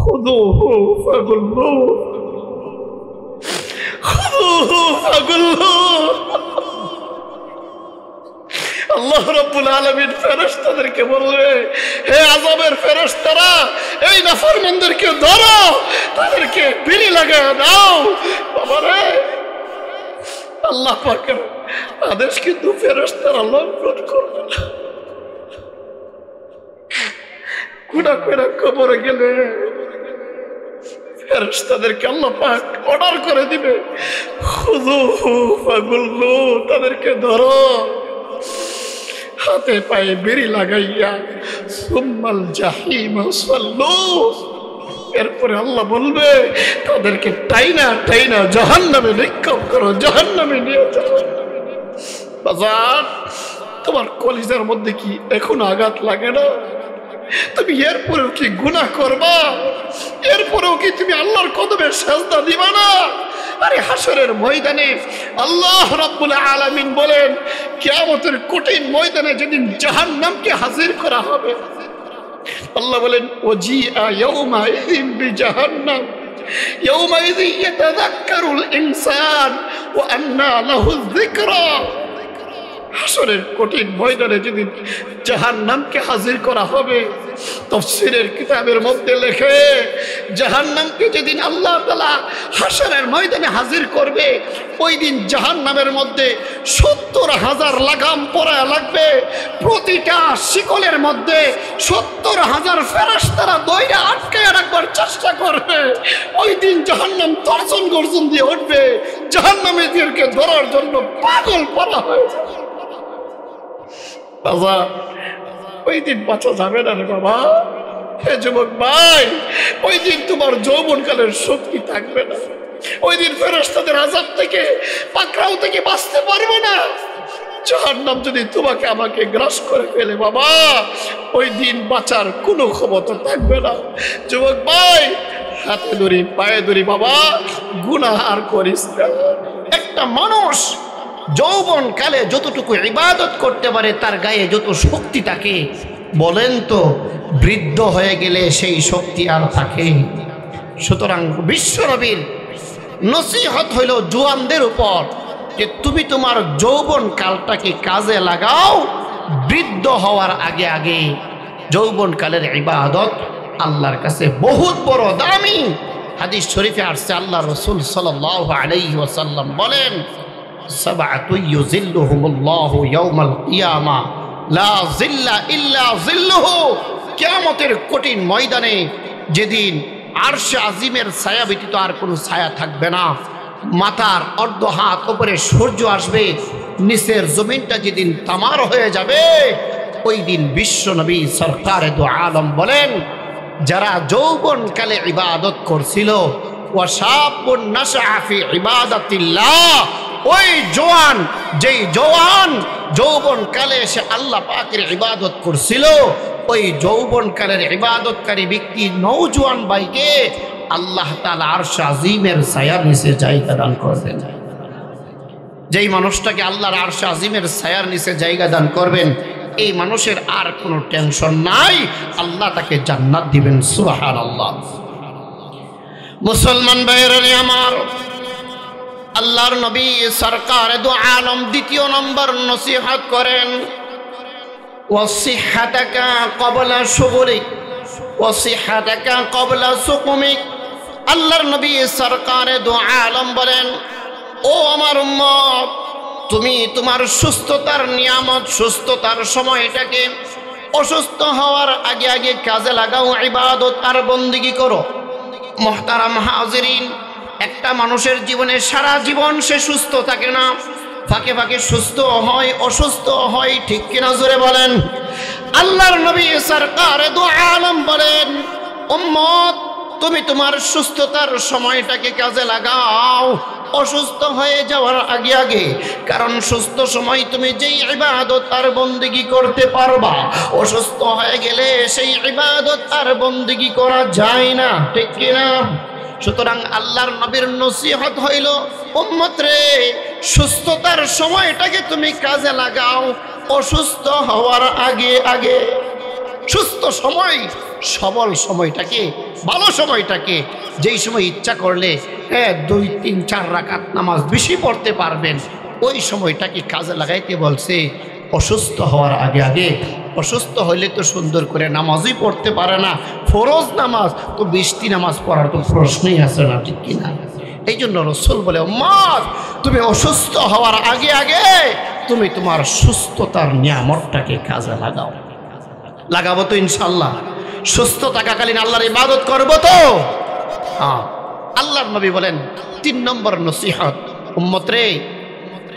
খুযুহু ফাগুল্লুহু খুযুহু ফাগুল্লুহু। আল্লাহ রাব্বুল আলামিন ফেরেশতাদেরকে বলবে, হে আযাবের ফেরেশতারা, এই নাফরমানদেরকে ধরো, তাদেরকে বিড়ি লাগায় দাও। বাবারে, আল্লাহ পাকের আদেশ কিন্তু ফেরেশতারা লঙ্ঘন করবে না। গুনাহ করে কবরে গেলে ফেরেশতাদেরকে আল্লাহ পাক অর্ডার করে দিবে, খুযুহু ফাগুল্লুহু, তাদেরকে ধরো, হাতে পায়ে বেরি লাগাইয়া সুম্মাল জাহিম সাল্লু। এরপরে আল্লাহ বলবে, তাদেরকে টাইনা টাইনা জাহান্নামে নিক্ষেপ করো, জাহান্নামে নিয়ে যাও। বাজার, তোমার কলিজার মধ্যে কি এখন আঘাত লাগে না? তুমি এরপরেও কি গুনাহ করবা? এরপরেও কি তুমি আল্লাহর কদমে সিজদা দিবা না? আরে হাসরের ময়দানে আল্লাহ রাব্বুল আলামিন বলেন, কিয়ামতের কঠিন ময়দানে যেদিন জাহান্নামকে হাজির করা হবে, আল্লাহ বলেন, ওয়াজিআ ইয়াউমাইযিন বিজাহান্নাম ইয়াউমাইযিন ইয়াতাযাক্কারুল ইনসান ওয়া আন্না লাহু যিকরা। হাসরের কঠিন ময়দানে যেদিন জাহান্নামকে হাজির করা হবে, তাফসীরের কিতাবের মধ্যে লেখে, জাহান্নামকে যেদিন আল্লাহ তাআলা হাসরের ময়দানে হাজির করবে, ওই দিন জাহান্নামের মধ্যে ৭০,০০০ লাগাম পরায়া লাগবে। প্রতিটা শিকলের মধ্যে ৭০,০০০ ফেরেশতারা দইরা আটকায় রাখবার চেষ্টা করবে। ওই দিন জাহান্নাম তর্জন গর্জন দিয়ে উঠবে, জাহান্নামীদেরকে ধরার জন্য পাগল করা হয়েছে। বাবা, ওই দিন বাঁচা যাবে না রে বাবা। হে যুবক ভাই, ওই দিন তোমার যৌবনকালের শক্তি থাকবে না। ওই দিন ফেরেশতাদের আযাব থেকে, পাকড়াও থেকে বাঁচতে পারবে না। জাহান্নাম যদি তোমাকে আমাকে গ্রাস করে ফেলে বাবা, ওই দিন বাঁচার কোনো ক্ষমতা থাকবে না। যুবক ভাই, হাতে ধরি পায়ে ধরি বাবা, গুনাহ আর করিস না। একটা মানুষ যৌবন কালে যতটুকু ইবাদত করতে পারে, তার গায়ে যত শক্তি থাকে, বলেন তো বৃদ্ধ হয়ে গেলে সেই শক্তি আর থাকে? সুতরাং বিশ্বনবীর নসিহত হইল জওয়ানদের উপর যে তুমি তোমার যৌবন কালটাকে কাজে লাগাও, বৃদ্ধ হওয়ার আগে আগে। যৌবন কালের ইবাদত আল্লাহর কাছে বহুত বড় দামি। হাদিস শরীফে আসছে, আল্লাহ রাসূল সাল্লাল্লাহু আলাইহি ওয়াসাল্লাম বলেন, সাবআতু ইউযিল্লুহুমুল্লাহু ইয়াওমাল কিয়ামা লা যিল্লা ইল্লা যিল্লুহু। কিয়ামতের কঠিন ময়দানে যেদিন আরশে আজিমের ছায়া ব্যতীত আর কোনো ছায়া থাকবে না, মাথার অর্ধ হাত উপরে সূর্য আসবে, নিচের জমিনটা যেদিন তামার হয়ে যাবে, ওই দিন বিশ্ব নবী সরকারে দু আলম বলেন, যারা যৌবনকালে ইবাদত করছিল, ওয়াশাবুন নাশআ ফি ইবাদাতিল্লাহ, ওই জওয়ান, যেই জওয়ান যৌবনকালে সে আল্লাহ পাকের ইবাদত করছিল, ওই যৌবনকালের ইবাদতকারী ব্যক্তি নওজোয়ান ভাইকে আল্লাহ তাআলা আরশ আজিমের ছায়ার নিচে জায়গা দান করবেন। যেই মানুষটাকে আল্লাহর আরশ আজিমের ছায়ার নিচে জায়গা দান করবেন, এই মানুষের আর কোনো টেনশন নাই, আল্লাহ তাকে জান্নাত দিবেন। সুবহানাল্লাহ। মুসলমান ভাইয়েরা আমার, আল্লাহর নবী সরকারে দু আলম দ্বিতীয় নম্বর নসিহত করেন, ওয়াসিহাতাকা ক্বাবলা শুগুলিক ওয়াসিহাতাকা ক্বাবলা সুকুমিক। আল্লাহর নবী সরকারে দু আলম বলেন, ও আমার উম্মত, তুমি তোমার সুস্থতার নিয়ামত, সুস্থতার সময়টাকে অসুস্থ হওয়ার আগে আগে কাজে লাগাও, ইবাদত আর বন্দেগী করো। মুহতারাম হাজিরিন, একটা মানুষের জীবনে সারা জীবন সে সুস্থ থাকে না, ফাঁকে ফাঁকে সুস্থ হয়, অসুস্থ হয়, ঠিক কিনা জোরে বলেন? আল্লাহর নবী সরকারে দু আলম বলেন, উম্মত, তুমি তোমার সুস্থতার সময়টাকে কাজে লাগাও অসুস্থ হয়ে যাওয়ার আগে আগে। কারণ সুস্থ সময় তুমি যেই ইবাদত আর বন্দেগী করতে পারবা, অসুস্থ হয়ে গেলে সেই ইবাদত আর বন্দেগী করা যায় না, ঠিক কিনা? সুতরাং আল্লাহর নবীর নসিহত হইল, উম্মত রে, সুস্থতার সময়টাকে তুমি কাজে লাগাও অসুস্থ হওয়ার আগে আগে। সুস্থ সময়, সবল সময়টাকে, ভালো সময়টাকে, যেই সময় ইচ্ছা করলে 2, 3, 4 রাকাত নামাজ বেশি পড়তে পারবেন, ওই সময়টাকে কাজে লাগাইতে বলছে। অসুস্থ হওয়ার আগে আগে, অসুস্থ হইলে তো সুন্দর করে নামাজই পড়তে পারে না, ফরজ নামাজ তো 20টি নামাজ পড়ার তো প্রশ্নই আসে না, ঠিক কিনা? এই জন্য রাসূল বলে, উম্মত তুমি অসুস্থ হওয়ার আগে আগে তুমি তোমার সুস্থতার নিয়ামতটাকে কাজে লাগাও। লাগাবো তো ইনশাআল্লাহ? সুস্থ থাকাকালীন আল্লাহর ইবাদত করবো তো? হ্যাঁ। আল্লাহর নবী বলেন 3 নম্বর নসিহত, উম্মত রে,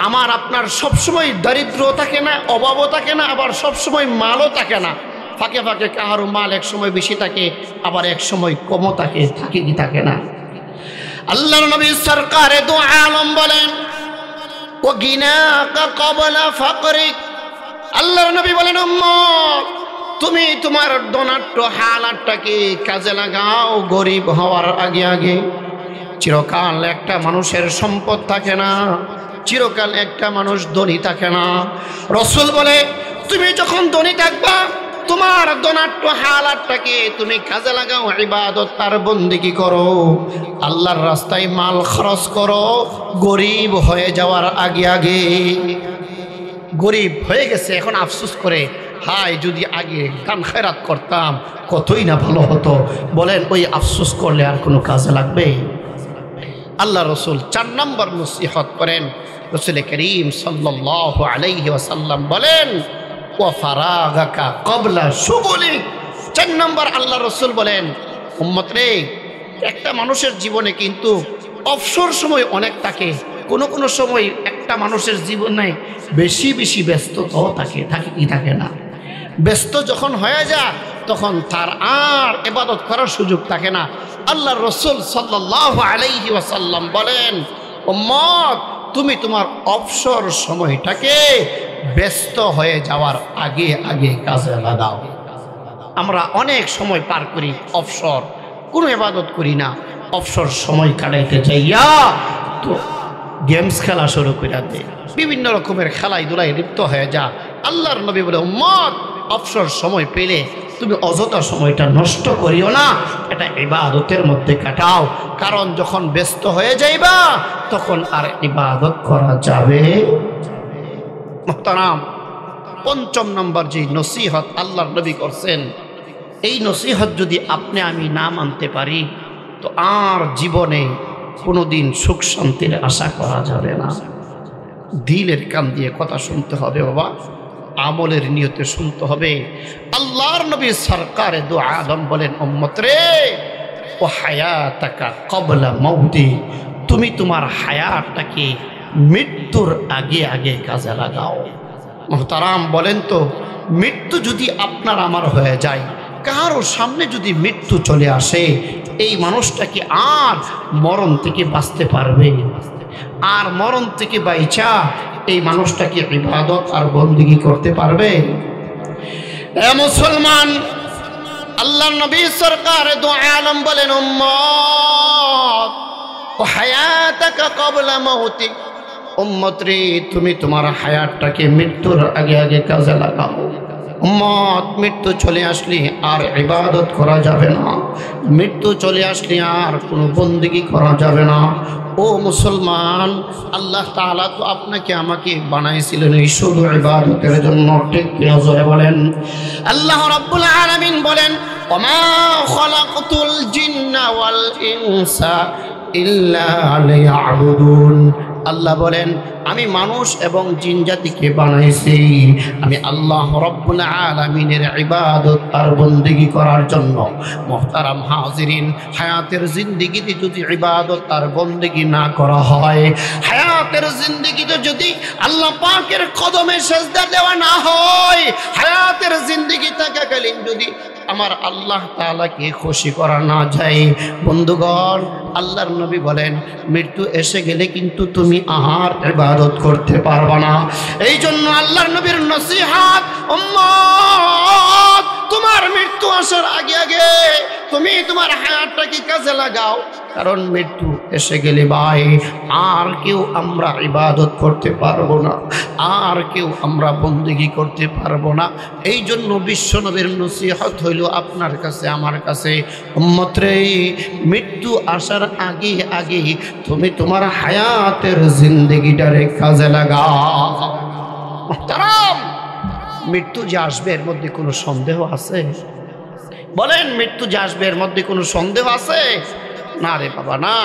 আমার আপনার সবসময় দারিদ্র থাকে না, অভাবও থাকে না, আবার সবসময় মালও থাকে না। ফাঁকে ফাঁকে কাহারও মাল এক সময় বেশি থাকে, আবার এক সময় কমও থাকে, থাকে কি থাকে না? আল্লাহর নবী সরকারে দু আলম বলেন, ও গিনাকা ক্বাবলা ফাকরিক। আল্লাহর নবী বলেন, উম্মত তুমি তোমার ধনাঢ্য হালাতটাকে কাজে লাগাও গরিব হওয়ার আগে আগে। চিরকাল একটা মানুষের সম্পদ থাকে না, চিরকাল একটা মানুষ ধনী থাকে না। রাসূল বলে, তুমি যখন ধনী থাকবা, তোমার ধনাঢ্য হালাতটাকে তুমি কাজে লাগাও, ইবাদত আর বন্দেগী করো, আল্লাহর রাস্তায় মাল খরচ করো গরিব হয়ে যাওয়ার আগে আগে। গরিব হয়ে গেছে, এখন আফসোস করে, হাই যদি আগে দান খেরাত করতাম কতই না ভালো হতো। বলেন, ওই আফসোস করলে আর কোনো কাজে লাগবে? আল্লাহ রাসূল 4 নম্বর নসিহত করেন। রাসূল করিম সাল্লাল্লাহু আলাইহি ওয়াসাল্লাম বলেন, ওয়া ফারাগাকা ক্বাবলা শুগুলিক। 4 নম্বর আল্লাহ রাসূল বলেন, উম্মত রে, একটা মানুষের জীবনে কিন্তু অবসর সময় অনেক থাকে, কোনো কোনো সময় একটা মানুষের জীবনে বেশি বেশি ব্যস্ততাও থাকে, থাকে কি থাকে না? ব্যস্ত যখন হয়ে যায় তখন তার আর ইবাদত করার সুযোগ থাকে না। আল্লাহর রাসূল সাল্লাল্লাহু আলাইহি ওয়াসাল্লাম বলেন, উম্মত তুমি তোমার অবসর সময়টাকে ব্যস্ত হয়ে যাওয়ার আগে আগে কাজে লাগাও। আমরা অনেক সময় পার করি অবসর, কোনো ইবাদত করি না, অবসর সময় কাটাইতে যাইয়া তো গেমস খেলা শুরু করে দেয়, বিভিন্ন রকমের খেলায় ধুলায় লিপ্ত হয়ে যা। আল্লাহর নবী বলে, উম্মত অবসর সময় পেলে তুমি অযথা সময়টা নষ্ট করিও না, এটা ইবাদতের মধ্যে কাটাও, কারণ যখন ব্যস্ত হয়ে যাইবা তখন আর ইবাদত করা যাবে। মুহতারাম, 5 নম্বর যে নসিহত আল্লাহর নবী করছেন, এই নসিহত যদি আপনি আমি না মানতে পারি তো আর জীবনে কোনোদিন সুখ শান্তির আশা করা যাবে না। দিলের কান দিয়ে কথা শুনতে হবে বাবা, আমলের নিয়তে শুনতে হবে। আল্লাহর নবী সরকারে দু আলম বলেন, উম্মত রে, ও হায়াতাকা ক্বাবলা মাউতি, তুমি তোমার হায়াতটাকে মৃত্যুর আগে আগে কাজে লাগাও। মুহতারাম, বলেন তো, মৃত্যু যদি আপনার আমার হয়ে যায়, কারো সামনে যদি মৃত্যু চলে আসে, এই মানুষটা কি আর মরণ থেকে বাঁচতে পারবে? আর মরণ থেকে বাইচা এই মানুষটা কি ইবাদত আর বন্দেগী করতে পারবে? এ মুসলমান, আল্লাহর নবী সরকার দু আলম বলেন, উম্মত ওয়া হায়াতাকা ক্বাবলা মাউতিক, উম্মত রে, তুমি তোমার হায়াতটাকে মৃত্যুর আগে আগে কাজে লাগাও। উম্মত, মৃত্যু চলে আসলে আর ইবাদত করা যাবে না, মৃত্যু চলে আসলে আর কোনো বন্দেগী করা যাবে না। ও মুসলমান, আল্লাহ তাআলা তো আপনাকে আমাকে বানাইছিলেন এই শুধু ইবাদতের জন্য, ঠিক কিনা জোরে বলেন? আল্লাহ রাব্বুল আলামিন বলেন, ওমা খালাকতুল জিন্না ওয়াল ইনসা ইল্লা লিয়াবুদুন। আল্লাহ বলেন, আমি মানুষ এবং জিন জাতিকে বানাইছি আমি আল্লাহ রাব্বুল আলামিনের ইবাদত আর বন্দেগী করার জন্য। মুহতারাম হাজিরিন, হায়াতের জিন্দেগিতে যদি ইবাদত আর বন্দেগী না করা হয়, হায়াতের জিন্দেগিতে যদি আল্লাহ পাকের কদমে সেজদা দেওয়া না হয়, হায়াতের জিন্দেগি থাকাকালীন যদি আমার আল্লাহ তাআলাকে খুশি করা না যায়, বন্ধুগণ, আল্লাহর নবী বলেন, মৃত্যু এসে গেলে কিন্তু তুমি আর ইবাদত করতে পারবা না। এই জন্য আল্লাহর নবীর নসিহত, উম্মত তোমার মৃত্যু আসার আগে আগে তুমি তোমার হায়াতটাকে কাজে লাগাও, কারণ মৃত্যু এসে গেলে ভাই আর কেউ আমরা ইবাদত করতে পারবো না, আর কেউ আমরা বন্দেগী করতে পারবো না। এই জন্য বিশ্বনবীর নসিহত হইল আপনার কাছে আমার কাছে, উম্মত রে, মৃত্যু আসার আগে আগে তুমি তোমার হায়াতের জিন্দেগিটারে কাজে লাগাও। মুহতারাম, মৃত্যু যে আসবে এর মধ্যে কোনো সন্দেহ আছে? বলেন, মৃত্যু যে আসবে এর মধ্যে কোনো সন্দেহ আছে? না রে বাবা, না।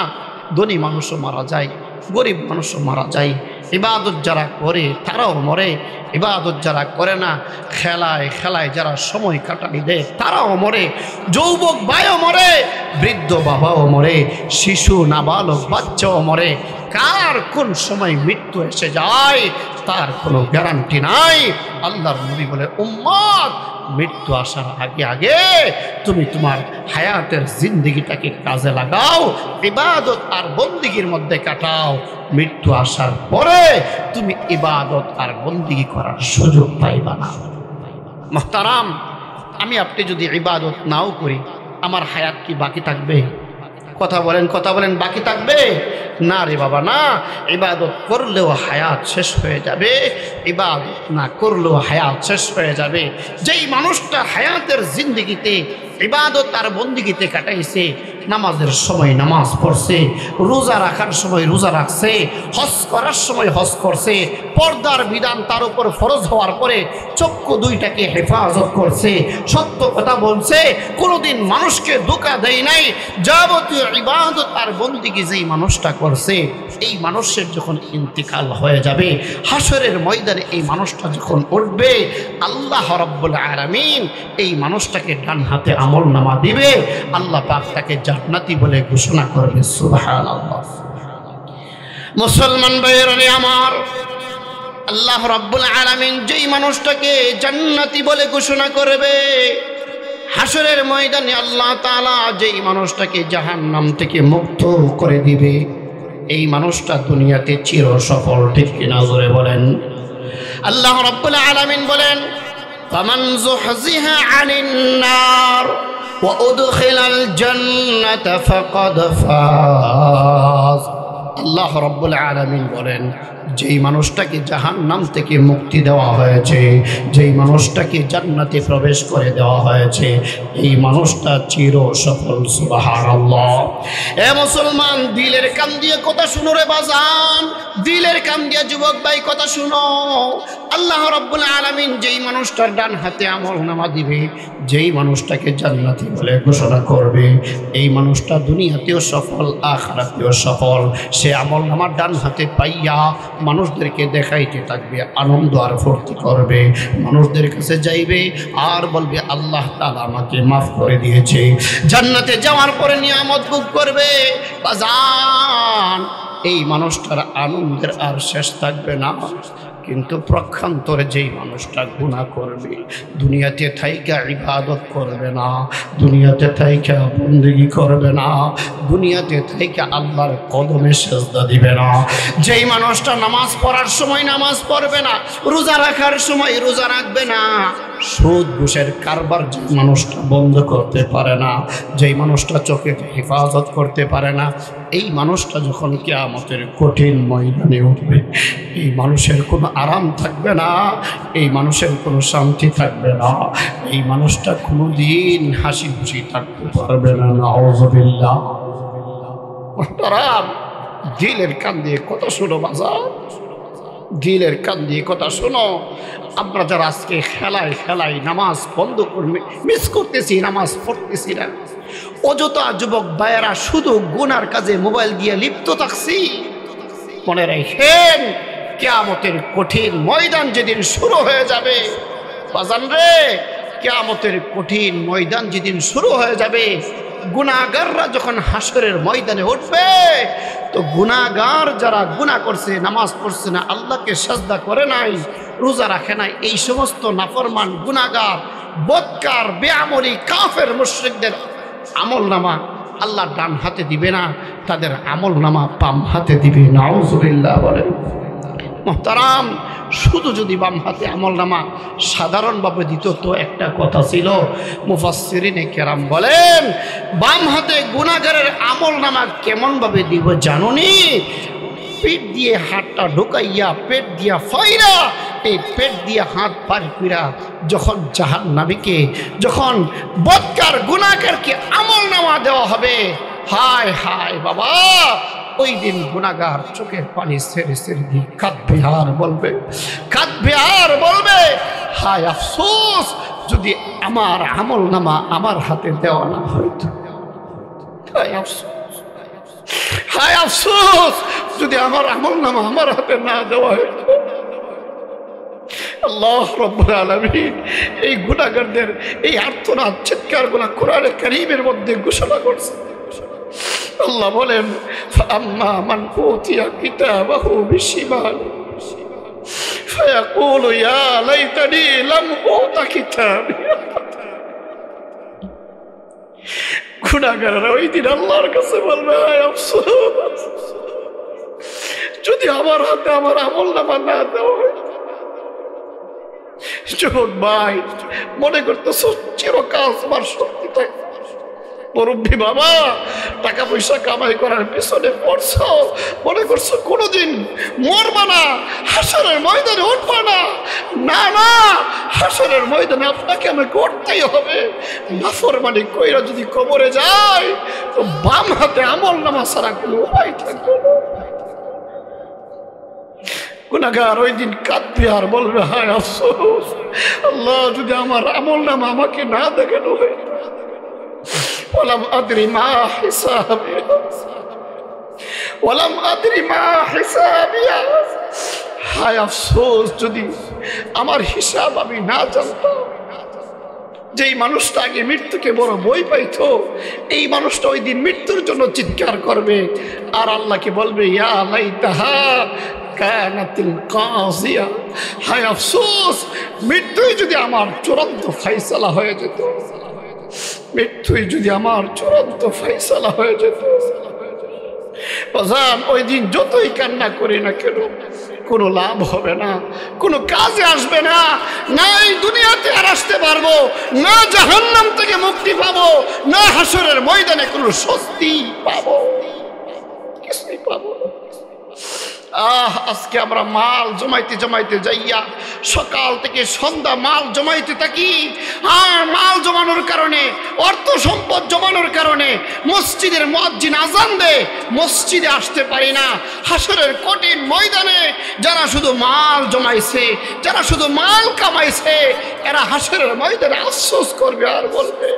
ধনী মানুষও মারা যায়, গরিব মানুষও মারা যায়। ইবাদত যারা করে তারাও মরে, ইবাদত যারা করে না, খেলায় খেলায় যারা সময় কাটানি দেয় তারাও মরে। যৌবক ভাইও মরে, বৃদ্ধ বাবাও মরে, শিশু নাবালক বাচ্চাও মরে। কার কোন সময় মৃত্যু এসে যায় তার কোনো গ্যারান্টি নাই। আল্লাহর নবী বলে, উম্মত, মৃত্যু আসার আগে আগে তুমি তোমার হায়াতের জিন্দেগিটাকে কাজে লাগাও, ইবাদত আর বন্দেগীর মধ্যে কাটাও। মৃত্যু আসার পরে তুমি ইবাদত আর বন্দেগী করার সুযোগ পাইবা না। মুহতারাম, আমি আপনি যদি ইবাদত নাও করি, আমার হায়াত কি বাকি থাকবে? কথা বলেন, কথা বলেন, বাকি থাকবে? না রে বাবা, না। ইবাদত করলেও হায়াত শেষ হয়ে যাবে, ইবাদত না করলেও হায়াত শেষ হয়ে যাবে। যেই মানুষটা হায়াতের জিন্দেগিতে ইবাদত আর বন্দেগীতে কাটাইছে, নামাজের সময় নামাজ পড়ছে, রোজা রাখার সময় রোজা রাখছে, হজ করার সময় হজ করছে, পর্দার বিধান তার উপর ফরজ হওয়ার পরে চক্ষু দুইটাকে হেফাজত করছে, সত্য কথা বলছে, কোনোদিন মানুষকে ধোঁকা দেয় নাই, যাবতীয় ইবাদত আর বন্দেগী যেই মানুষটা করছে, এই মানুষের যখন ইন্তিকাল হয়ে যাবে, হাসরের ময়দানে এই মানুষটা যখন উঠবে, আল্লাহ রাব্বুল আলামিন এই মানুষটাকে ডান হাতে আমলনামা দিবে, আল্লাহ পাক তাকে জান্নাতি বলে ঘোষণা করবে। সুবহানাল্লাহ। মুসলমান ভাইয়েরা আমার, আল্লাহ রাব্বুল আলামিন যেই মানুষটাকে জান্নাতি বলে ঘোষণা করবে, হাসরের ময়দানে আল্লাহ তাআলা যেই মানুষটাকে জাহান্নাম থেকে মুক্ত করে দিবে, এই মানুষটা দুনিয়াতে চির সফল। ঠিক কিনা জোরে বলেন? আল্লাহ রাব্বুল আলামিন বলেন, ফামান যুহজিহা আনিন নার ওয়া উদখিলাল জান্নাতা ফাকাদ ফাজ। আল্লাহ রাব্বুল আলামিন বলেন, যেই মানুষটাকে জাহান্নাম থেকে মুক্তি দেওয়া হয়েছে, যেই মানুষটাকে জান্নাতে প্রবেশ করে দেওয়া হয়েছে, এই মানুষটা চির সফল। সুবহানাল্লাহ। এ মুসলমান, দিলের কান দিয়ে কথা শুনো রে বাজান, দিলের কান দিয়ে যুবক ভাই কথা শুনো। আল্লাহ রাব্বুল আলামিন যেই মানুষটার ডান হাতে আমলনামা দিবে, যেই মানুষটাকে জান্নাতি বলে ঘোষণা করবে, এই মানুষটা দুনিয়াতেও সফল, আখিরাতেও সফল। সে আমলনামার ডান হাতে পাইয়া মানুষদেরকে দেখাইতে থাকবে, আনন্দ আর ফুর্তি করবে, মানুষদের কাছে যাইবে আর বলবে, আল্লাহ তাআলা আমাকে মাফ করে দিয়েছে। জান্নাতে যাওয়ার পরে নিয়ামত ভোগ করবে। বাজান, এই মানুষটার আনন্দের আর শেষ থাকবে না। কিন্তু প্রক্ষান্তরে যেই মানুষটা গুনাহ করবে, দুনিয়াতে থাইকা ইবাদত করবে না, দুনিয়াতে থাইকা বন্দেগী করবে না, দুনিয়াতে থাইকা আল্লাহর কদমে সিজদা দিবে না, যেই মানুষটা নামাজ পড়ার সময় নামাজ পড়বে না, রোজা রাখার সময় রোজা রাখবে না, সুদ ঘুষের কারবার যে মানুষটা বন্ধ করতে পারে না, যেই মানুষটা চোখে হেফাজত করতে পারে না, এই মানুষটা যখন কিয়ামতের কঠিন ময়দানে উঠবে, এই মানুষের কোনো আরাম থাকবে না, এই মানুষের কোনো শান্তি থাকবে না, এই মানুষটা কোনো দিন হাসি খুশি থাকতে পারবে না। নাউযুবিল্লাহ। মুহতারাম, দিলের কান দিয়ে কথা শোনো বাজার, দিলের কান দিয়ে কথা শোনো। আমরা যারা আজকে খেলায় খেলায় নামাজ বন্ধ করবে, মিস করতেছি, নামাজ পড়তেছি না, অযথা যুবক ভাইয়েরা শুধু গুনার কাজে মোবাইল দিয়ে লিপ্ত থাকছি, মনে রাখেন কিয়ামতের কঠিন ময়দান যেদিন শুরু হয়ে যাবে, বাজান রে, কিয়ামতের কঠিন ময়দান যেদিন শুরু হয়ে যাবে, গুনাহগাররা যখন হাসরের ময়দানে উঠবে, তো গুনাহগার যারা গুনাহ করছে, নামাজ পড়ছে না, আল্লাহকে সিজদা করে নাই, রোজা রাখে নাই, এই সমস্ত নাফরমান গুনাহগার, বদকার, বেআমলি, কাফের, মুশরিকদের আমলনামা আল্লাহ ডান হাতে দিবে না, তাদের আমলনামা বাম হাতে দিবে। নাউযুবিল্লাহ বলেন। মুহতারাম, শুধু যদি বাম হাতে আমলনামা সাধারণভাবে দিত তো একটা কথা ছিল, মুফাসসিরিনে কেরাম বলেন বাম হাতে গুনাহগারের আমলনামা কেমনভাবে দিব জানুনি? পেট দিয়ে হাতটা ঢুকাইয়া পেট দিয়া ফাইরা, এই পেট দিয়ে হাত পার কইরা যখন জাহান্নামীকে, যখন বদকার গুনাহগারকে আমলনামা দেওয়া হবে, হায় হায় বাবা, ওই দিন গুনাহগার চোখের পানি ছেড়ে ছেড়ে দিয়ে কাঁদবে আর বলবে, কাঁদবে আর বলবে, হায় আফসোস যদি আমার আমলনামা আমার হাতে দেওয়া না হইতো, হায় আফসোস, হায় আফসোস যদি আমার আমলনামা আমার হাতে না দেওয়া হইতো। আল্লাহ রাব্বুল আলামিন এই গুনাহগারদের এই আর্তনাদ চিৎকারগুলো কোরআনে কারীমের মধ্যে ঘোষণা করছে। আল্লাহ বলেন, ফাআম্মা মান উতিয়া কিতাবাহু বিশিমালি ফায়াকুলু ইয়া লাইতানি লাম উতা কিতাবি। গুনাহগাররা ওই দিন আল্লাহর কাছে বলবে, হায় আফসোস যদি আমার হাতে আমার আমলনামা না দেওয়া হয়। যুবক ভাই, মনে করতেছ চিরকাল তোমার শক্তি থাকে, মুরব্বী বাবা টাকা পয়সা কামাই করার পিছনে পড়ছো, মনে করছো কোনোদিন মরবা না, হাসরের ময়দানে উঠবা না। না না, হাসরের ময়দানে আপনাকে আমাকে উঠতেই হবে। নাফরমানি কইরা যদি কবরে যায় তো বাম হাতে আমলনামা ছাড়া কোনো উপায় থাকবে না। গুনাহগার ওই দিন কাঁদবে আর বলবে, হায় আফসোস আল্লাহ যদি আমার আমলনামা আমাকে না দেখানো হয়। ওয়ালাম আদরি মা হিসাবিয়া, ওয়ালাম আদরি মা হিসাবিয়া, হায় আফসোস যদি আমার হিসাব আমি না জানতাম। যেই মানুষটা আগে মৃত্যুকে বড় ভয় পাইতো, এই মানুষটা ওই দিন মৃত্যুর জন্য চিৎকার করবে আর আল্লাহকে বলবে, ইয়া লাইতাহা কানাতিল কাযিয়া, হায় আফসোস মৃত্যুই যদি আমার চূড়ান্ত ফয়সালা হয়ে যেত, মৃত্যুই যদি আমার চূড়ান্ত ফয়সালা হয়ে যেত। বাজান ওই দিন যতই কান্না করি না কেন কোনো লাভ হবে না, কোনো কাজে আসবে না। না এই দুনিয়াতে আর আসতে পারবো না, জাহান্নাম থেকে মুক্তি পাবো না, হাসরের ময়দানে কোনো স্বস্তি পাবো, কিছুই পাবো না। আজকে আমরা মাল জমাইতে জমাইতে যাইয়া সকাল থেকে সন্ধ্যা মাল জমাইতে থাকি। আর মাল জমানোর কারণে, অর্থ সম্পদ জমানোর কারণে মসজিদের মুয়াজ্জিন আজান দেয়, মসজিদে আসতে পারি না। হাসরের কঠিন ময়দানে যারা শুধু মাল জমাইছে, যারা শুধু মাল কামাইছে, এরা হাসরের ময়দানে আফসোস করবে আর বলবে,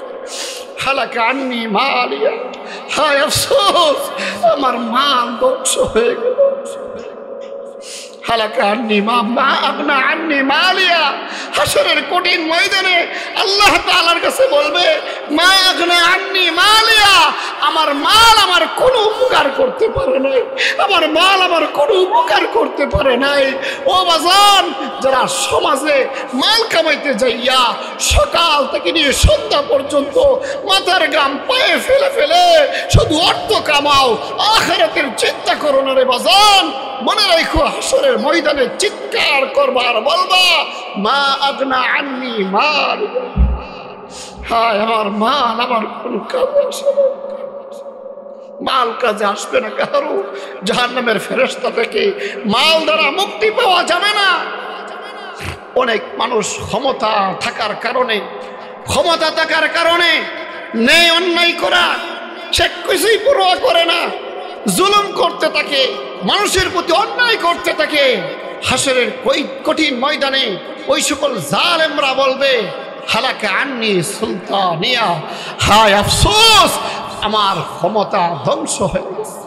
হালাকা আন্নি মালিয়া, হায় আফসোস আমার মাল ধ্বংস হয়ে গেল। হালাকা আন্নি মা আগনা আন্নি মালিয়া, হাসরের কঠিন ময়দানে আল্লাহ তাআলার কাছে বলবে, মা আগনা আন্নি মালিয়া, আমার মাল আমার কোনো উপকার করতে পারে নাই, আমার মাল আমার কোনো উপকার করতে পারে নাই। ও বাজান, যারা সমাজে মাল কামাইতে যাইয়া সকাল থেকে নিয়ে সন্ধ্যা পর্যন্ত মাথার গাম পায়ে ফেলে ফেলে শুধু অর্থ কামাও, আখিরাতের চিন্তা করো না রে বাজান। মনে রাখো হাসরের ময়দানে চিৎকার করবার বলবা, মা আগনা আন্নি মাল, হায় আমার মাল আমার কোন কাজে আসে না। মাল কাজে আসবে না কারো, জাহান্নামের ফেরেশতা থেকে মাল দ্বারা মুক্তি পাওয়া যাবে না। অনেক মানুষ ক্ষমতা থাকার কারণে নেই অন্যায় করা, সে কিছুই পরোয়া করে না, জুলুম করতে থাকে, মানুষের প্রতি অন্যায় করতে থাকে। হাসরের কঠিন ময়দানে ওই সকল জালেমরা বলবে, হালাকা আন্নি সুলতানিয়া, হায় আফসোস আমার ক্ষমতা ধ্বংস হয়ে গেছে।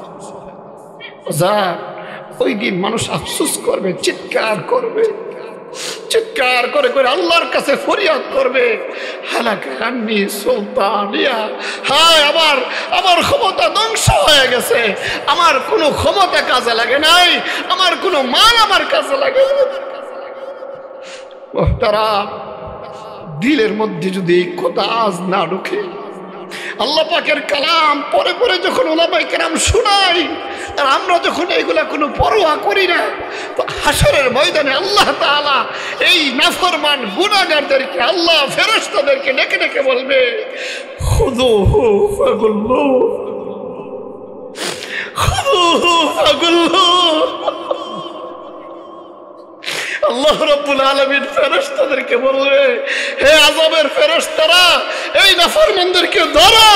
ওই দিন মানুষ আফসোস করবে, চিৎকার করবে, চিৎকার করে করে আল্লাহর কাছে ফরিয়াদ করবে, হালাকা আন্নি সুলতানিয়া, হায় আমার ক্ষমতা ধ্বংস হয়ে গেছে, আমার কোনো ক্ষমতা কাজে লাগে নাই, আমার কোনো মাল আমার কাজে লাগে না। তারা দিলের মধ্যে যদি এই কথা আজ না ঢুকে, আল্লাহ পাকের কালাম পরে পরে যখন উলামায়ে কেরাম শোনায়, আর আমরা যখন এইগুলা কোনো পরোয়া করি না, তো হাসরের ময়দানে আল্লাহ তাআলা এই নাফরমান গুনাহগারদেরকে, আল্লাহ ফেরেশতাদেরকে ডেকে ডেকে বলবে, খুযুহু ফাগুল্লুহু, খুযুহু ফাগুল্লুহু। আল্লাহ রাব্বুল আলামিন ফেরেশতাদেরকে বলবে, হে আযাবের ফেরেশতারা, এই নাফরমানদেরকে ধরো,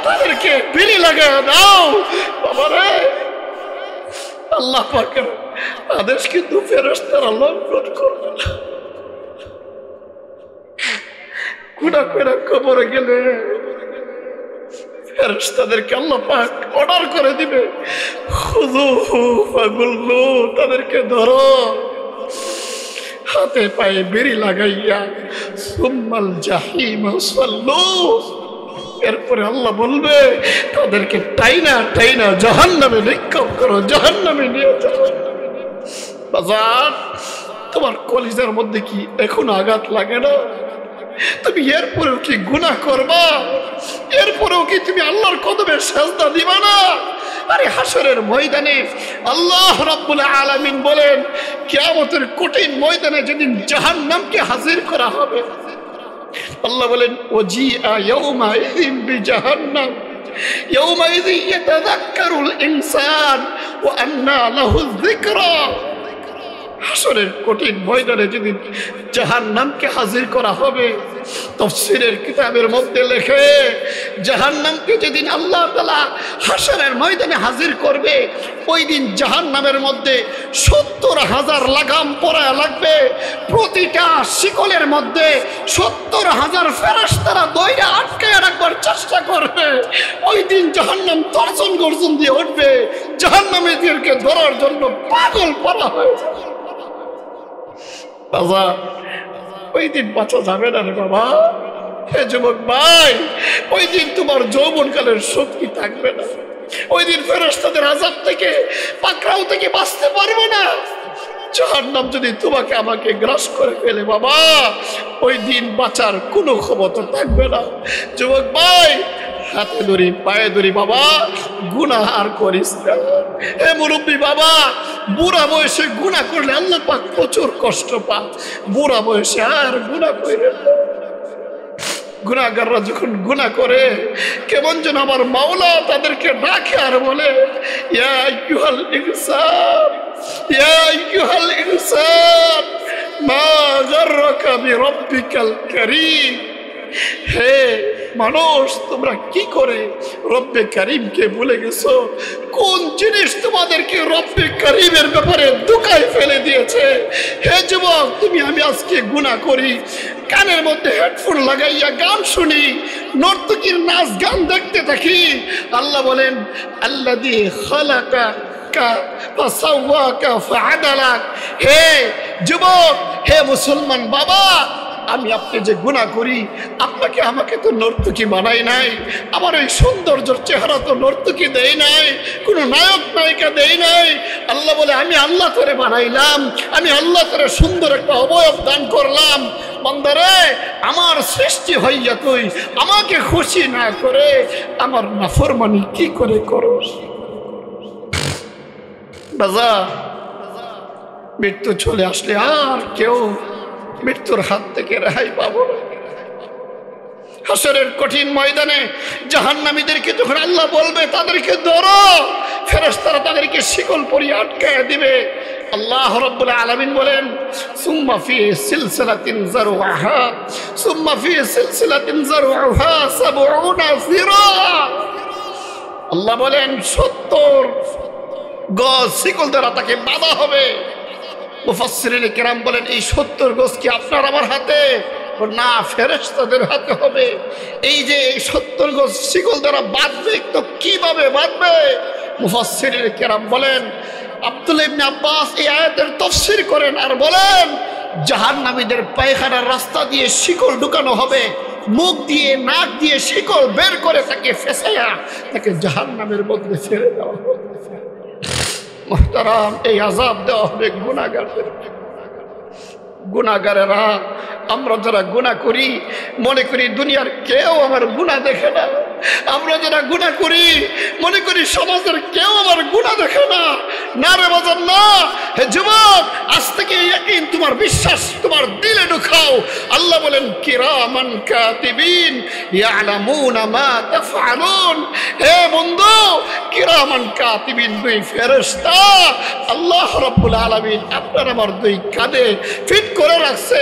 তাদেরকে বিড়ি লাগায় দাও। বাবারে, আল্লাহ পাকের আদেশ কিন্তু ফেরেশতারা লঙ্ঘন করবে না। গুনাহ করে কবরে গেলে ফেরেশতাদেরকে আল্লাহ পাক অর্ডার করে দিবে, খুযুহু ফাগুল্লু, তাদেরকে ধরো, হাতে পায়ে বেরি লাগাইয়া সুম্মাল জাহিম সাল্লু। এরপরে আল্লাহ বলবে, তাদেরকে টাইনা টাইনা জাহান্নামে নিক্ষেপ করো, জাহান্নামে নিয়ে যাও। বাজার, তোমার কলিজার মধ্যে কি এখন আঘাত লাগে না? তুমি এরপরেও কি গুনাহ করবা? এরপরেও কি তুমি আল্লাহর কদমে সিজদা দিবা না? আরে হাসরের ময়দানে আল্লাহ রাব্বুল আলামিন বলেন, কিয়ামতের কঠিন ময়দানে যেদিন জাহান্নামকে হাজির করা হবে, আল্লাহ বলেন, ওয়াজিআ ইয়াউমাইযিন বিজাহান্নাম ইয়াউমাইযিন ইয়াতাযাক্কারুল ইনসান ওয়া আন্না লাহু যিকরা। হাসরের কঠিন ময়দানে যেদিন জাহান্নামকে হাজির করা হবে, তাফসীরের কিতাবের মধ্যে লেখে, জাহান্নামকে যেদিন আল্লাহ তাআলা হাসরের ময়দানে হাজির করবে, ওই দিন জাহান্নামের মধ্যে ৭০,০০০ লাগাম পরায়া লাগবে। প্রতিটা শিকলের মধ্যে ৭০,০০০ ফেরেশতারা দইরা আটকায় রাখবার চেষ্টা করবে। ওই দিন জাহান্নাম তর্জন গর্জন দিয়ে উঠবে, জাহান্নামীদেরকে ধরার জন্য পাগল করা হয়েছে। বাবা, ওই দিন বাঁচা যাবে না রে বাবা। হে যুবক ভাই, ওই দিন তোমার যৌবনকালের শক্তি থাকবে না। ওই দিন ফেরেশতাদের আযাব থেকে, পাকড়াও থেকে বাঁচতে পারবে না। জাহান্নাম যদি তোমাকে আমাকে গ্রাস করে ফেলে বাবা, ওই দিন বাঁচার কোনো ক্ষমতা থাকবে না। যুবক ভাই, হাতে ধরি, পায়ে ধরি বাবা, গুনাহ আর করিস না। হে মুরব্বী বাবা, বুড়া বয়সে গুনাহ করলে আল্লাহ পাক প্রচুর কষ্ট পায়। বুড়া বয়সে আর গুনাহ করে না। গুনাহগাররা যখন গুনাহ করে, কেমন যেন আমার মাওলা তাদেরকে ডাকে আর বলে, ইয়া আইয়ুহাল ইনসান, ইয়া আইয়ুহাল ইনসান, মা গাররাকা বিরাব্বিকাল কারীম। হে মানুষ, তোমরা কি করে রব্বে কারীমকে ভুলে গেছো? কোন জিনিস তোমাদেরকে রব্বে কারীমের ব্যাপারে ধোঁকায় ফেলে দিয়েছে? হে যুবক, আমি আজকে গুনাহ করি, কানের মধ্যে হেডফোন লাগাইয়া গান শুনি, নর্তকীর নাচ গান দেখতে থাকি। আল্লাহ বলেন, আল্লাযী খালাকাকা ফাসাওয়াকা ফাআদালাক। হে যুবক, হে মুসলমান বাবা, আমি আপনি যে গুনাহ করি, আপনাকে আমাকে তো নর্তকী বানাই নাই। আমার এই সৌন্দর্যের চেহারা তো নর্তকী দেই নাই, কোনো নায়ক নায়িকা দেই নাই। আল্লাহ বলে, আমি আল্লাহ তোরে বানাইলাম, আমি আল্লাহ তোরে সুন্দর একটা অবয়ব দান করলাম। বান্দারে, আমার সৃষ্টি হইয়া তুই আমাকে খুশি না করে আমার নাফরমানি কি করে করস? বাজা, মৃত্যু চলে আসলে আর কেউ মৃত্যুর হাত থেকে রেহাই পাবো না। হাসরের কঠিন ময়দানে জাহান্নামীদেরকে যখন আল্লাহ বলবে তাদেরকে ধরো, ফেরেশতারা তাদেরকে শিকল পরিয়ে আটকায় দিবে। আল্লাহ রাব্বুল আলামিন বলেন, সুম্মা ফি সিলসিলাতিন যারউহা, সুম্মা ফি সিলসিলাতিন যারউহা ৭০ যিরা। আল্লাহ বলেন, ৭০ গজ শিকল দ্বারা তাকে বাঁধা হবে। মুফাসসিরিনে কেরাম বলেন, এই ৭০ গজ কি আপনার আমার হাতে? না, ফেরেশতাদের হাতে হবে। এই যে ৭০ গজ শিকল দ্বারা বাঁধবে, তো কিভাবে বাঁধবে? মুফাসসিরিনে কেরাম বলেন, আব্দুল্লাহ ইবনে আব্বাস এই আয়াতের তাফসীর করেন আর বলেন, জাহান্নামীদের পায়খানার রাস্তা দিয়ে শিকল ঢুকানো হবে, মুখ দিয়ে নাক দিয়ে শিকল বের করে তাকে ফেসায়া তাকে জাহান্নামের মধ্যে ফেলে দেওয়া হবে। মুহতারাম, এই আযাব দেওয়া হবে গুনাহগারদেরকে। গুনাহগারেরা, আমরা যারা গুনাহ করি মনে করি দুনিয়ার কেউ আমার গুনাহ দেখে না। আমরা যারা গুনাহ করি মনে করি সমাজের কেউ আমার গুনাহ দেখে না। না রে বাজার না। হে যুবক, আজ থেকে ইয়াকিন তোমার বিশ্বাস তোমার দিলে ঢুকাও। আল্লাহ বলেন কিরামান কাতিবিন ইয়ালামুনা মা তাফআলুন। হে বন্ধু, কিরামান কাতিবিন, দুই ফেরেশতা আল্লাহ রাব্বুল আলামিন আপনার আমার দুই কাঁধে ফিট করে রাখছে।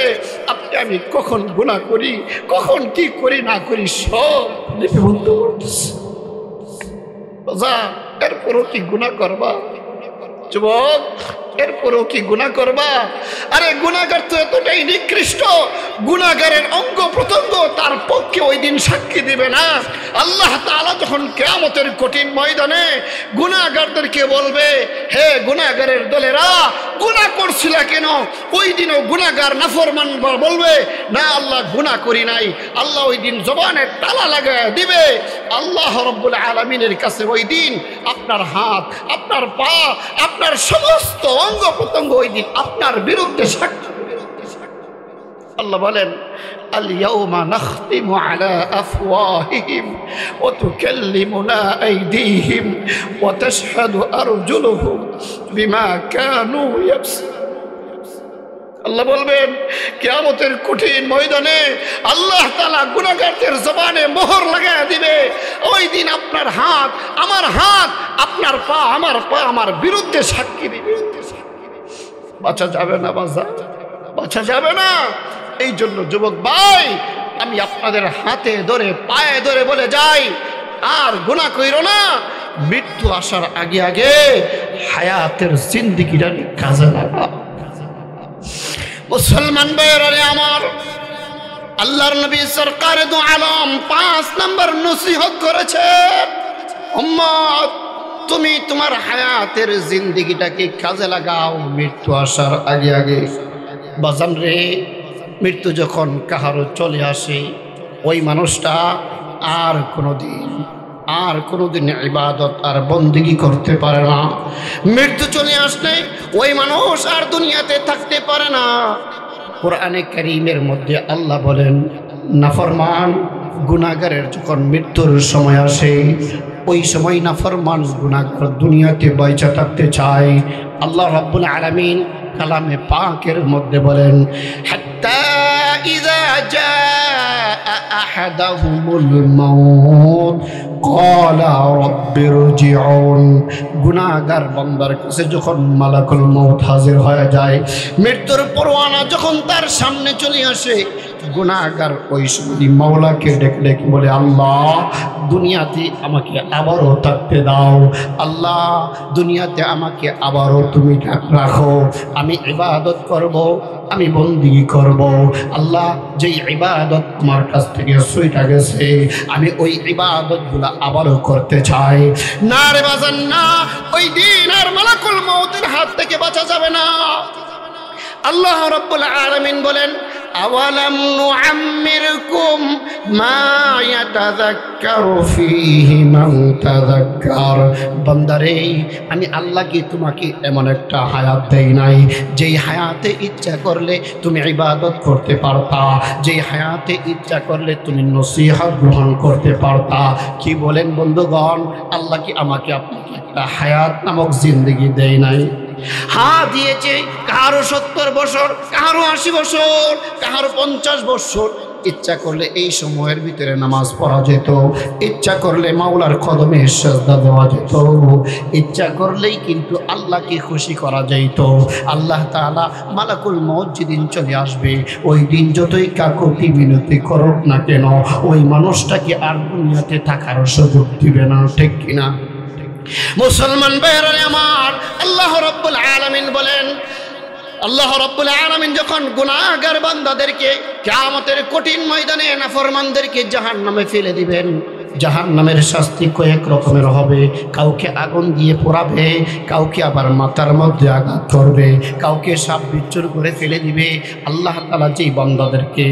আপনি আমি কখন গুনাহ করি, কখন কি করি না করি সব লিপিবদ্ধ করতেছে। এরপরও কি গুনাহ করবা? যুবক, এরপরও কি গুনাহ করবা? আরে গুনাহগার তো এতটাই নিকৃষ্ট, গুনাহগারের অঙ্গ প্রত্যঙ্গ তার পক্ষে ওই দিন সাক্ষী দিবে না। আল্লাহ তাআলা যখন কিয়ামতের কঠিন ময়দানে গুনাহগারদেরকে বলবে, হে গুনাহগারের দলেরা, গুনাহ করছিলা কেন? ওই দিনও গুনাহগার নাফরমান বলবে, না আল্লাহ গুনাহ করি নাই। আল্লাহ ওই দিন জবানে তালা লাগায় দিবে। আল্লাহ রাব্বুল আলামিনের কাছে ওই দিন আপনার হাত, আপনার পা, আপনার সমস্ত অঙ্গ প্রত্যঙ্গ ওই দিন আপনার বিরুদ্ধে সাক্ষী। আল্লাহ বলেন আল ইয়াউমা নাখতিমু আলা আফওয়াহিহিম ওয়া তুকাল্লিমুনা আইদিহিম ওয়া তাশহাদু আরজুলুহুম বিমা কানু ইয়াকসিবুন। আল্লাহ বলবেন কিয়ামতের কঠিন ময়দানে আল্লাহ তাআলা গুনাহগারদের জবানে মোহর লাগায় দিবে। ওই দিন আপনার হাত, আপনার পা, আমার বিরুদ্ধে সাক্ষী দিবে। বাঁচা যাবে না, বাঁচা যাবে না। এই জন্য যুবক ভাই, আমি আপনাদের হাতে ধরে পায়ে ধরে বলে যাই, আর গুনাহ কইরো না। মৃত্যু আসার আগে আগে হায়াতের জিন্দেগিটা কাজে লাগা। মুসলমান ভাইয়েরা আমার, আল্লাহর নবী সরকারে দু আলম 5 নম্বর নসিহত করেছেন, উম্মত তুমি তোমার হায়াতের জিন্দেগিটাকে কাজে লাগাও মৃত্যু আসার আগে আগে। বাজান রে, মৃত্যু যখন কাহারও চলে আসে, ওই মানুষটা আর কোনোদিন ইবাদত আর বন্দেগী করতে পারে না। মৃত্যু চলে আসলে ওই মানুষ আর দুনিয়াতে থাকতে পারে না। কোরআনে কারীমের মধ্যে আল্লাহ বলেন, নাফরমান গুনাহগারের যখন মৃত্যুর সময় আসে, ওই সময় নাফরমান গুনাহগার দুনিয়াতে বাইচা থাকতে চায়। আল্লাহ রাব্বুল আলামিন কালামে পাকের মধ্যে বলেন, হাত্তা ইযা জাআ আহাদাহুমুল মাউত ক্বালা রাব্বিরজিউন। গুনাহগার বান্দার কাছে যখন মালাকুল মউত হাজির হয়ে যায়, মৃত্যুর পরোয়ানা যখন তার সামনে চলে আসে, গুনাহগার ওই সময় মাওলাকে ডেকে বলে, আল্লাহ দুনিয়াতে আমাকে আবারও থাকতে দাও, আল্লাহ দুনিয়াতে আমাকে আবারও তুমি রাখো, আমি ইবাদত করব, আমি বন্দেগী করব। আল্লাহ যেই ইবাদত আমার কাছ থেকে ছুটে গেছে, আমি ওই ইবাদতগুলো আবারও করতে চাই। না রে বাজান না, ওই দিন আর মালাকুল মউতের হাত থেকে বাঁচা যাবে না। আল্লাহ রাব্বুল আলামিন বলেন, আওয়ালাম নুআম্মিরকুম মা ইয়াতাযাক্কারু ফীহি মান তাযাক্কার। বান্দারে, আমি আল্লাহ কি তোমাকে এমন একটা হায়াত দেই নাই যেই হায়াতে ইচ্ছা করলে তুমি ইবাদত করতে পারতা, যেই হায়াতে ইচ্ছা করলে তুমি নসিহত গ্রহণ করতে পারতা? কি বলেন বন্ধুগণ, আল্লাহ কি আমাকে আপনাকে একটা হায়াত নামক জিন্দেগি দেয় নাই? হ্যাঁ দিয়েছে। কারো 70 বছর, কারো 80 বছর, কারো 50 বছর। ইচ্ছা করলে এই সময়ের ভিতরে নামাজ পড়া যেত, ইচ্ছা করলে মাওলার কদমে সিজদা দেওয়া যেত, ইচ্ছা করলেই কিন্তু আল্লাহকে খুশি করা যেত। আল্লাহ তাআলা মালাকুল মউত যেদিন চলে আসবে, ওই দিন যতই কাকুতি মিনতি করুক না কেন, ওই মানুষটাকে আর দুনিয়াতে থাকার সুযোগ দিবে না, ঠিক কিনা? মুসলমান ভাইরা আমার, আল্লাহ রাব্বুল আলামিন বলেন, আল্লাহ রাব্বুল আলামিন যখন গুনাহগার বান্দাদেরকে কিয়ামতের কঠিন ময়দানে নাফরমানদেরকে জাহান্নামে ফেলে দিবেন, জাহান্নামের শাস্তি কয়েক রকমের হবে। কাউকে আগুন দিয়ে পোড়াবে, কাউকে আবার মাথার মধ্যে আঘাত করবে, কাউকে সাপ বিচ্ছুর করে ফেলে দিবে। আল্লাহ তাআলা যেই বান্দাদেরকে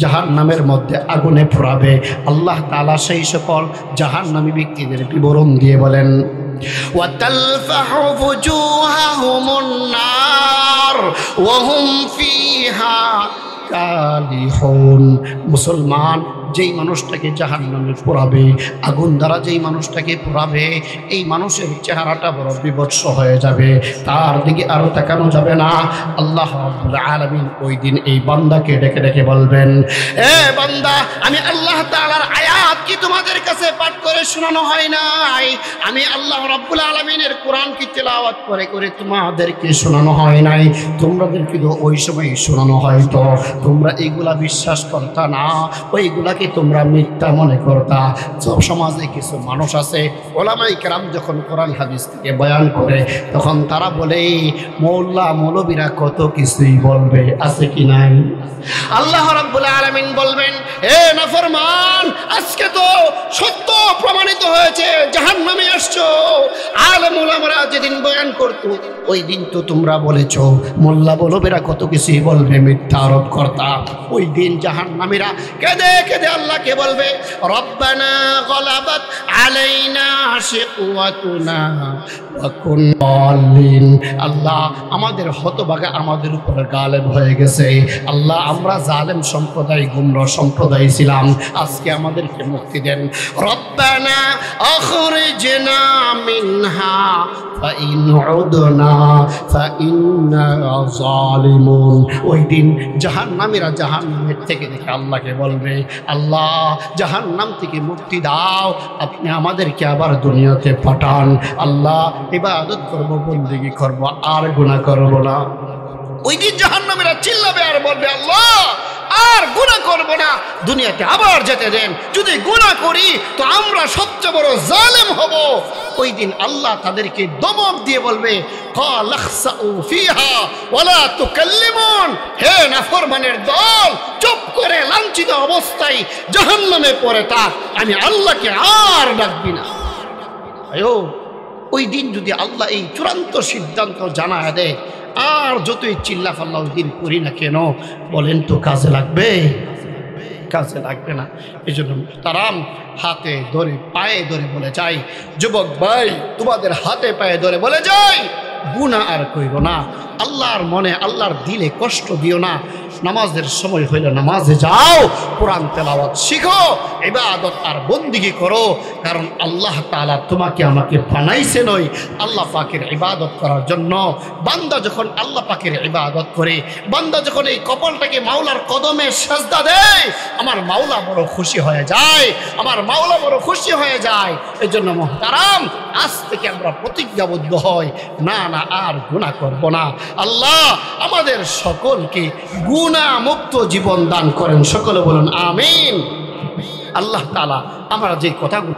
জাহান্নামের মধ্যে আগুনে পোড়াবে, আল্লাহ তাআলা সেই সকল জাহান্নামী ব্যক্তিদের বিবরণ দিয়ে বলেন, ওয়াতালফাহু ফুজুহাহুমুন নার ওয়া হুম ফিহা কালিহুন। মুসলমান, যেই মানুষটাকে জাহান্নামে পোড়াবে, আগুন দ্বারা যেই মানুষটাকে পোড়াবে, এই মানুষের চেহারাটা বড় বিভৎস হয়ে যাবে, তার দিকে আরো তাকানো যাবে না। আল্লাহ রাব্বুল আলামিন ওই দিন এই বান্দাকে ডেকে ডেকে বলবেন, এ বান্দা, আমি আল্লাহ তাআলার আয়াত কি তোমাদের কাছে পাঠ করে শোনানো হয় নাই? আমি আল্লাহ রাব্বুল আলামিনের কোরআন কি তেলাওয়াত করে করে তোমাদেরকে শোনানো হয় নাই? তোমাদেরকে তো ওই সময় শোনানো হয়তো তোমরা এইগুলা বিশ্বাস করতা না, ওইগুলাকে তোমরা মিথ্যা মনে করতা। সব সমাজে কিছু মানুষ আছে, ওলামায়ে কেরাম যখন কোরআন হাদিস থেকে বয়ান করে তখন তারা বলে মোল্লা মৌলবীরা কত কিছুই বলবে, আছে কি নাই? আল্লাহ রাব্বুল আলামিন বলবেন, এ নাফরমান, আজকে তো সত্য প্রমাণিত হয়েছে, জাহান্নামে আসছো। আলেম ওলামারা যেদিন বয়ান করতো ওই দিন তো তোমরা বলেছো মোল্লা মৌলবীরা কত কিছুই বলবে, মিথ্যা আরোপ কর্তা। ওই দিন জাহান্নামীরা কেঁদে কেঁদে আল্লাহকে বলবে, রব্বানা গলাবাত আলাইনা শিকওয়াতুনা ওয়া কুননালিন। আল্লাহ, আমাদের হতভাগা আমাদের উপর গালেব হয়ে গেছে। আল্লাহ, আমরা জালেম সম্প্রদায়, গুমরাহ সম্প্রদায় ছিলাম, আজকে আমাদেরকে মুক্তি দেন। রব্বানা আখরিজনা মিনহা ফাইন উদনা ফাইন্না যালিমুন। ওই দিন জাহান্নামীরা জাহান্নামের থেকে দেখে আল্লাহকে বলবে, আল্লাহ, জাহান্নাম থেকে মুক্তি দাও, আপনি আমাদেরকে আবার দুনিয়াতে পাঠান। আল্লাহ, ইবাদত করব, বন্দেগী করব, আর গুনাহ করব না। ওই দিন জাহান্নামীরা চিল্লাবে আর বলবে, আল্লাহ, আর গুনাহ করব না, দুনিয়াতে আবার যেতে দেন, যদি গুনাহ করি তো আমরা সবচেয়ে বড় জালেম হব। ওই দিন আল্লাহ তাদেরকে দমক দিয়ে বলবে, কালাখসাউ ফিহা ওয়ালা তুকাল্লিমুন। হে নাফরমানের দল, চুপ করে লাঞ্ছিত অবস্থায় জাহান্নামে পড়ে থাক, আমি আল্লাহকে আর ডাকবি না। আয়ো, ওই দিন যদি আল্লাহ এই চূড়ান্ত সিদ্ধান্ত জানায় দেয়, আর যতই চিল্লা ফাল্লা ওই দিন করি না কেন, বলেন তো কাজে লাগবে? কাজে লাগবে না। এই জন্য তারাম হাতে ধরে পায়ে ধরে বলে যাই, যুবক ভাই, তোমাদের হাতে পায়ে ধরে বলে যাই, গুনাহ আর কইরো না, আল্লাহর মনে আল্লাহর দিলে কষ্ট দিও না। নামাজের সময় হইলে নামাজে যাও, কোরআন তেলাওয়াত শিখো, ইবাদত আর বন্দেগী করো, কারণ আল্লাহ তাআলা তোমাকে আমাকে বানাইছে নয় আল্লাহ পাকের ইবাদত করার জন্য। বান্দা যখন আল্লাহ পাকের ইবাদত করে, বান্দা যখন এই কপালটাকে মাওলার কদমে সাজদা দেয়, আমার মাওলা বড় খুশি হয়ে যায়, আমার মাওলা বড় খুশি হয়ে যায়। এই জন্য মুহতারাম, আজ থেকে আমরা প্রতিজ্ঞাবদ্ধ হই, না না, আর গুনাহ করব না। আল্লাহ আমাদের সকলকে গুনাহ মুক্ত জীবন দান করেন, সকলে বলুন আমিন। আল্লাহ তাআলা আমরা যে কথাগুলো